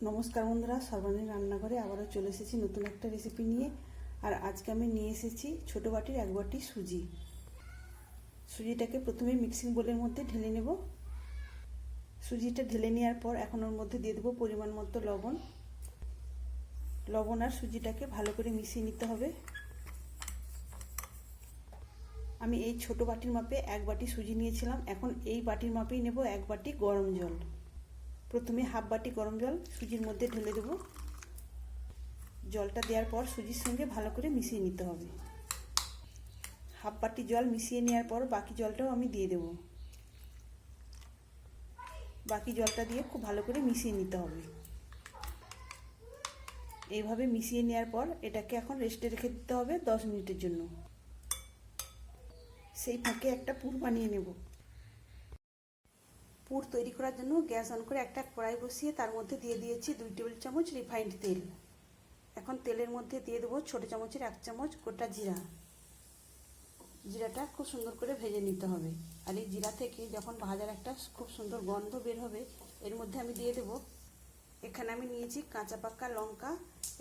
নমস্কার বন্ধুরা, সর্বাণীর রান্নাঘরে আবারও চলে এসেছি নতুন একটা রেসিপি নিয়ে। আর আজকে আমি নিয়ে এসেছি ছোটো বাটির 1 বাটি সুজি। সুজিটাকে প্রথমে মিক্সিং বোলের মধ্যে ঢেলে নেব। সুজিটা ঢেলে নেওয়ার পর এখন ওর মধ্যে দিয়ে দেবো পরিমাণ মতো লবণ। লবণ আর সুজিটাকে ভালো করে মিশিয়ে নিতে হবে। আমি এই ছোটো বাটির মাপে 1 বাটি সুজি নিয়েছিলাম, এখন এই বাটির মাপেই নেব 1 বাটি গরম জল। প্রথমে হাফ বাটি গরম জল সুজির মধ্যে ঢেলে দেবো। জলটা দেওয়ার পর সুজির সঙ্গে ভালো করে মিশিয়ে নিতে হবে। হাফ বাটি জল মিশিয়ে নেওয়ার পর বাকি জলটাও আমি দিয়ে দেব। বাকি জলটা দিয়ে খুব ভালো করে মিশিয়ে নিতে হবে। এইভাবে মিশিয়ে নেওয়ার পর এটাকে এখন রেস্টে রেখে দিতে হবে 10 মিনিটের জন্য। সেই ফাঁকে একটা পুর বানিয়ে নেব। পুর তৈরি করার জন্য গ্যাস অন করে একটা কড়াই বসিয়ে তার মধ্যে দিয়ে দিয়েছি 2 টেবিল চামচ রিফাইন্ড তেল। এখন তেলের মধ্যে দিয়ে দেবো ছোটো চামচের 1 চামচ গোটা জিরা। জিরাটা খুব সুন্দর করে ভেজে নিতে হবে। আর এই জিরা থেকে যখন ভাজার একটা খুব সুন্দর গন্ধ বের হবে, এর মধ্যে আমি দিয়ে দেবো, এখানে আমি নিয়েছি কাঁচা পাকা লঙ্কা।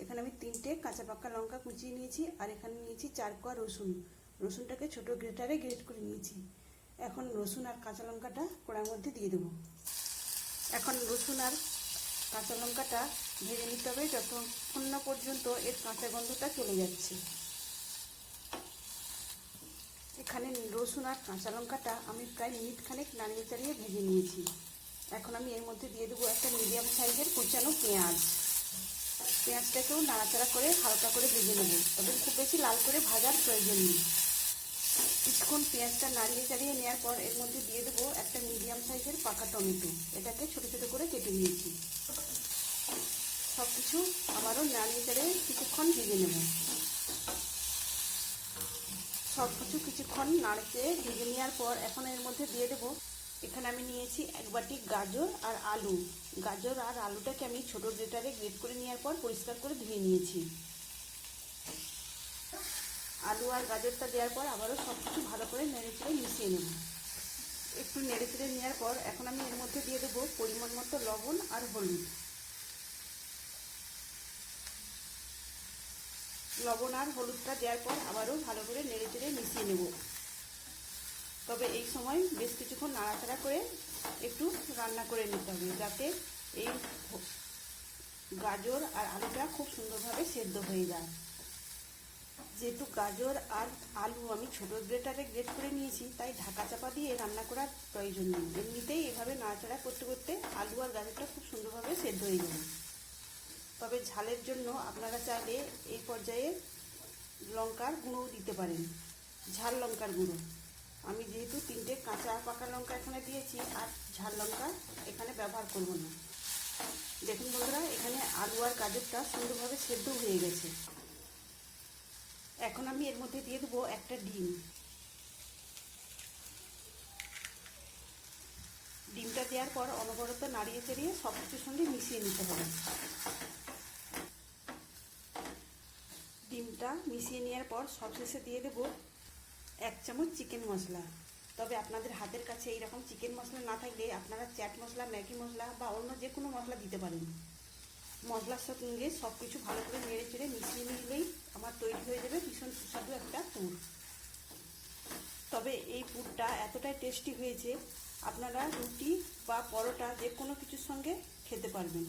এখানে আমি 3টে কাঁচা পাকা লঙ্কা কুচিয়ে নিয়েছি। আর এখানে নিয়েছি 4 কোয়া রসুন। রসুনটাকে ছোটো গ্রেটারে গ্রেট করে নিয়েছি। এখন রসুন আর কাঁচা লঙ্কাটা কড়াইয়ের মধ্যে দিয়ে দেবো। এখন রসুন আর কাঁচা লঙ্কাটা ভেজে নিতে হবে যতক্ষণ না পর্যন্ত এর কাঁচা গন্ধটা চলে যাচ্ছে। এখানে রসুন আর কাঁচা লঙ্কাটা আমি প্রায় মিনিট খানেক নাড়িয়ে চাড়িয়ে ভেজে নিয়েছি। এখন আমি এর মধ্যে দিয়ে দেবো একটা মিডিয়াম সাইজের কুচানো পেঁয়াজ। পেঁয়াজটাকেও নাড়াচাড়া করে হালকা করে ভেজে নেব, তবে খুব বেশি লাল করে ভাজার প্রয়োজন নেই। কিছুক্ষণ পেঁয়াজটা নাড়িয়ে চাড়িয়ে নেওয়ার পর এর মধ্যে দিয়ে দেবো একটা মিডিয়াম সাইজের পাকা টমেটো। এটাকে ছোটো ছোটো করে কেটে নিয়েছি। সব কিছু আবারও নাড়িয়ে চাড়িয়ে কিছুক্ষণ ভেজে নেব। সব কিছু কিছুক্ষণ নাড়তে ভেজে নেওয়ার পর এখন এর মধ্যে দিয়ে দেবো, এখানে আমি নিয়েছি 1 বাটি গাজর আর আলু। গাজর আর আলুটাকে আমি ছোটো গ্রেটারে গ্রেট করে নেওয়ার পর পরিষ্কার করে ধুয়ে নিয়েছি। আলু আর গাজরটা দেওয়ার পর আবারও সব কিছু ভালো করে নেড়েচেড়ে মিশিয়ে নেব। একটু নেড়েচেড়ে নেওয়ার পর এখন আমি এর মধ্যে দিয়ে দেবো পরিমাণ মতো লবণ আর হলুদ। লবণ আর হলুদটা দেওয়ার পর আবারও ভালো করে নেড়েচেড়ে মিশিয়ে নেব। তবে এই সময় বেশ কিছুক্ষণ নাড়াচাড়া করে একটু রান্না করে নিতে হবে, যাতে এই গাজর আর আলুটা খুব সুন্দরভাবে সেদ্ধ হয়ে যায়। যেহেতু গাজর আর আলু আমি ছোটো গ্রেটারে গ্রেট করে নিয়েছি, তাই ঢাকা চাপা দিয়ে রান্না করার প্রয়োজন নেই। এমনিতেই এভাবে নাড়াচাড়া করতে করতে আলু আর গাজরটা খুব সুন্দরভাবে সেদ্ধ হয়ে যাবে। তবে ঝালের জন্য আপনারা চাইলে এই পর্যায়ে লঙ্কার গুঁড়োও দিতে পারেন, ঝাল লঙ্কার গুঁড়ো। আমি যেহেতু 3টে কাঁচা পাকা লঙ্কা এখানে দিয়েছি, আর ঝাল লঙ্কা এখানে ব্যবহার করব না। দেখুন বন্ধুরা, এখানে আলু আর গাজরটা সুন্দরভাবে সেদ্ধ হয়ে গেছে। এখন আমি এর মধ্যে দিয়ে দেবো একটা ডিম। ডিমটা দেওয়ার পর অনবরত নাড়িয়ে চাড়িয়ে সব কিছুর সঙ্গে মিশিয়ে নিতে হবে। ডিমটা মিশিয়ে নেওয়ার পর সবশেষে দিয়ে দেবো 1 চামচ চিকেন মশলা। তবে আপনাদের হাতের কাছে এইরকম চিকেন মশলা না থাকলে আপনারা চাট মশলা, ম্যাগি মশলা বা অন্য যে কোনো মশলা দিতে পারেন। মশলার সঙ্গে সব কিছু ভালো করে নেড়ে চেড়ে মিশিয়ে নিলেই আমার তৈরি হয়ে যাবে ভীষণ সুস্বাদু একটা পুর। তবে এই পুরটা এতটাই টেস্টি হয়েছে, আপনারা রুটি বা পরোটা যে কোনো কিছুর সঙ্গে খেতে পারবেন।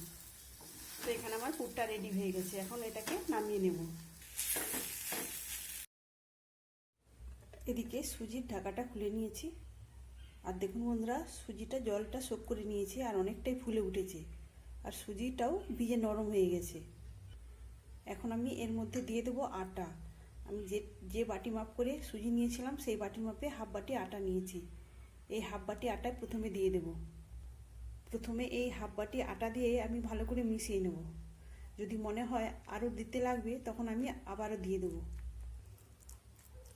তো এখানে আমার পুরটা রেডি হয়ে গেছে, এখন এটাকে নামিয়ে নেব। এদিকে সুজির ঢাকাটা খুলে নিয়েছি। আর দেখুন বন্ধুরা, সুজিটা জলটা শোক করে নিয়েছে আর অনেকটাই ফুলে উঠেছে, আর সুজিটাও ভিজে নরম হয়ে গেছে। এখন আমি এর মধ্যে দিয়ে দেবো আটা। আমি যে বাটি মাপ করে সুজি নিয়েছিলাম সেই বাটি মাপে হাফ বাটি আটা নিয়েছি। এই হাফ বাটি আটা প্রথমে দিয়ে দেব। প্রথমে এই হাফ বাটি আটা দিয়ে আমি ভালো করে মিশিয়ে নেব। যদি মনে হয় আরও দিতে লাগবে তখন আমি আবারও দিয়ে দেবো।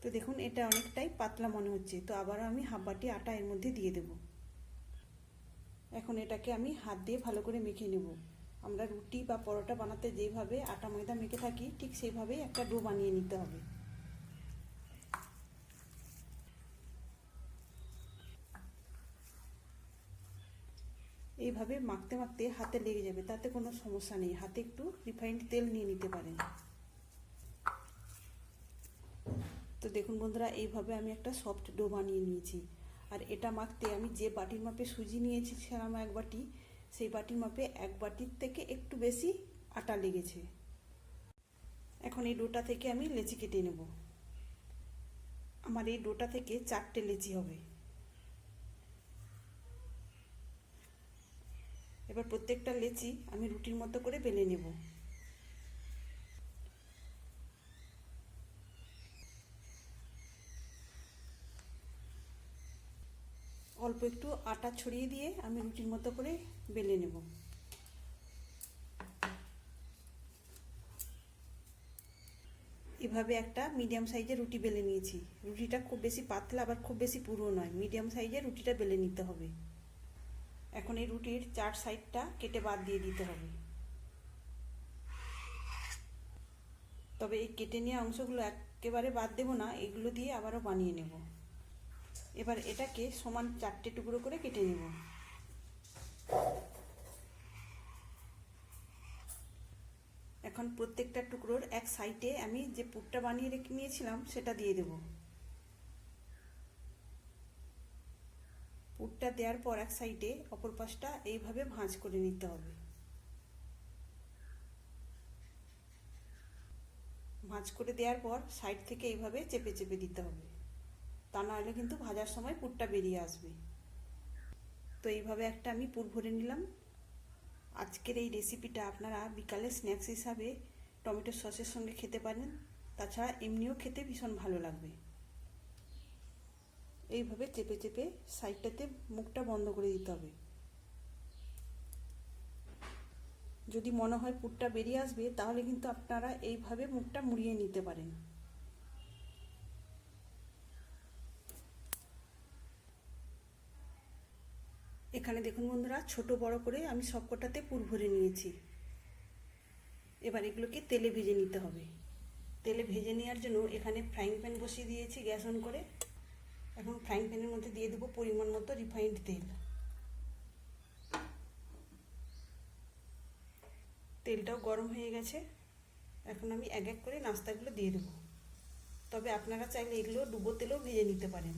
তো দেখুন, এটা অনেকটাই পাতলা মনে হচ্ছে, তো আবারও আমি হাফ বাটি আটা এর মধ্যে দিয়ে দেব। এখন এটাকে আমি হাত দিয়ে ভালো করে মেখে নেব। আমরা রুটি বা পরোটা বানাতে যেভাবে আটা ময়দা মেখে থাকি, ঠিক সেইভাবেই একটা ডো বানিয়ে নিতে হবে। এইভাবে মাখতে মাখতে হাতে লেগে যাবে, তাতে কোনো সমস্যা নেই। হাতে একটু রিফাইন্ড তেল নিয়ে নিতে পারেন। তো দেখুন বন্ধুরা, এইভাবে আমি একটা সফট ডো বানিয়ে নিয়েছি। আর এটা মাখতে আমি যে বাটির মাপে সুজি নিয়েছিলাম 1 বাটি, সেই বাটির মাপে 1 বাটির থেকে একটু বেশি আটা লেগেছে। এখন এই ডোটা থেকে আমি লেচি কেটে নেব। আমার এই ডোটা থেকে 4টে লেচি হবে। এবার প্রত্যেকটা লেচি আমি রুটির মতো করে বেলে নেব। অল্প একটু আটা ছড়িয়ে দিয়ে আমি রুটির মতো করে বেলে নেব। এভাবে একটা মিডিয়াম সাইজের রুটি বেলে নিয়েছি। রুটিটা খুব বেশি পাতলা আবার খুব বেশি পুরো নয়, মিডিয়াম সাইজের রুটিটা বেলে নিতে হবে। এখন এই রুটির 4 সাইডটা কেটে বাদ দিয়ে দিতে হবে। তবে এই কেটে নেওয়া অংশগুলো একেবারে বাদ দেব না, এগুলো দিয়ে আবারও বানিয়ে নেব। এবার এটাকে সমান 4টে টুকরো করে কেটে নেব। এখন প্রত্যেকটা টুকরোর এক সাইডে আমি যে পুরটা বানিয়ে রেখে নিয়েছিলাম সেটা দিয়ে দেব। পুরটা দেওয়ার পর এক সাইডে অপর পাশটা এইভাবে ভাঁজ করে নিতে হবে। ভাঁজ করে দেওয়ার পর সাইড থেকে এইভাবে চেপে চেপে দিতে হবে, তা নাহলে কিন্তু ভাজার সময় পুরটা বেরিয়ে আসবে। তো এইভাবে একটা আমি পুর ভরে নিলাম। আজকের এই রেসিপিটা আপনারা বিকালে স্ন্যাক্স হিসাবে টমেটো সসের সঙ্গে খেতে পারেন, তাছাড়া এমনিও খেতে ভীষণ ভালো লাগবে। এইভাবে চেপে চেপে সাইডটাতে মুখটা বন্ধ করে দিতে হবে। যদি মনে হয় পুরটা বেরিয়ে আসবে তাহলে কিন্তু আপনারা এইভাবে মুখটা মুড়িয়ে নিতে পারেন। এখানে দেখুন বন্ধুরা, ছোট বড় করে আমি সবকটাতে পুর ভরে নিয়েছি। এবার এগুলোকে তেলে ভেজে নিতে হবে। তেলে ভেজে নেওয়ার জন্য এখানে ফ্রাইং প্যান বসিয়ে দিয়েছি গ্যাস অন করে। এখন ফ্রাইং প্যানের মধ্যে দিয়ে দেবো পরিমাণ মতো রিফাইন্ড তেল। তেলটাও গরম হয়ে গেছে। এখন আমি এক এক করে নাস্তাগুলো দিয়ে দেবো। তবে আপনারা চাইলে এগুলো ডুবো তেলেও ভেজে নিতে পারেন।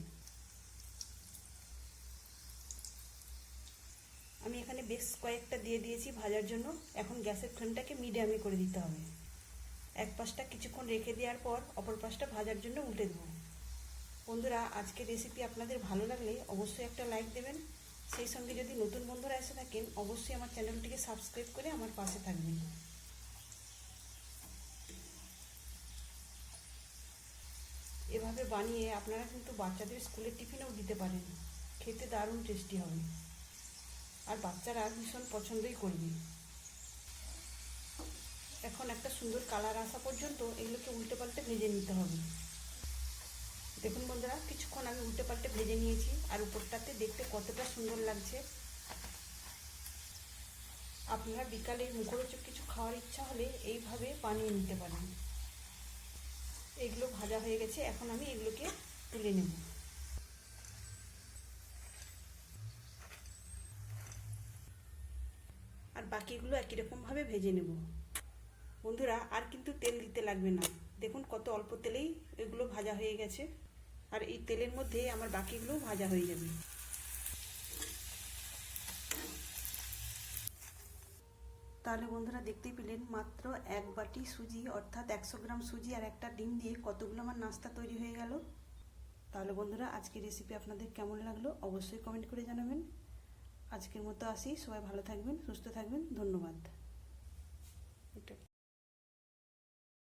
আমি এখানে বেশ কয়েকটা দিয়ে দিয়েছি ভাজার জন্য। এখন গ্যাসের ফ্লেমটাকে মিডিয়ামে করে দিতে হবে। এক পাশটা কিছুক্ষণ রেখে দেওয়ার পর অপর পাশটা ভাজার জন্য উল্টে দেবো। বন্ধুরা, আজকের রেসিপি আপনাদের ভালো লাগলে অবশ্যই একটা লাইক দেবেন। সেই সঙ্গে যদি নতুন বন্ধুরা এসে থাকেন অবশ্যই আমার চ্যানেলটিকে সাবস্ক্রাইব করে আমার পাশে থাকবেন। এভাবে বানিয়ে আপনারা কিন্তু বাচ্চাদের স্কুলের টিফিনেও দিতে পারেন, খেতে দারুণ টেস্টি হবে আর বাচ্চারা ভীষণ পছন্দই করবে। এখন একটা সুন্দর কালার আসা পর্যন্ত এগুলোকে উল্টে পাল্টে ভেজে নিতে হবে। দেখুন বন্ধুরা, কিছুক্ষণ আমি উল্টে পাল্টে ভেজে নিয়েছি আর উপরটাতে দেখতে কতটা সুন্দর লাগছে। আপনারা বিকালে মুখরোচক কিছু খাওয়ার ইচ্ছা হলে এইভাবে বানিয়ে নিতে পারেন। এগুলো ভাজা হয়ে গেছে, এখন আমি এগুলোকে তুলে নেব। আর বাকিগুলো একই রকমভাবে ভেজে নেব। বন্ধুরা, আর কিন্তু তেল দিতে লাগবে না। দেখুন কত অল্প তেলেই এগুলো ভাজা হয়ে গেছে। আর এই তেলের মধ্যে আমার বাকিগুলো ভাজা হয়ে যাবে। তাহলে বন্ধুরা, দেখতেই পেলেন মাত্র 1 বাটি সুজি অর্থাৎ 100 গ্রাম সুজি আর একটা ডিম দিয়ে কতগুলো আমার নাস্তা তৈরি হয়ে গেল। তাহলে বন্ধুরা, আজকের রেসিপি আপনাদের কেমন লাগলো অবশ্যই কমেন্ট করে জানাবেন। আজকের মতো আসি, সবাই ভালো থাকবেন, সুস্থ থাকবেন, ধন্যবাদ।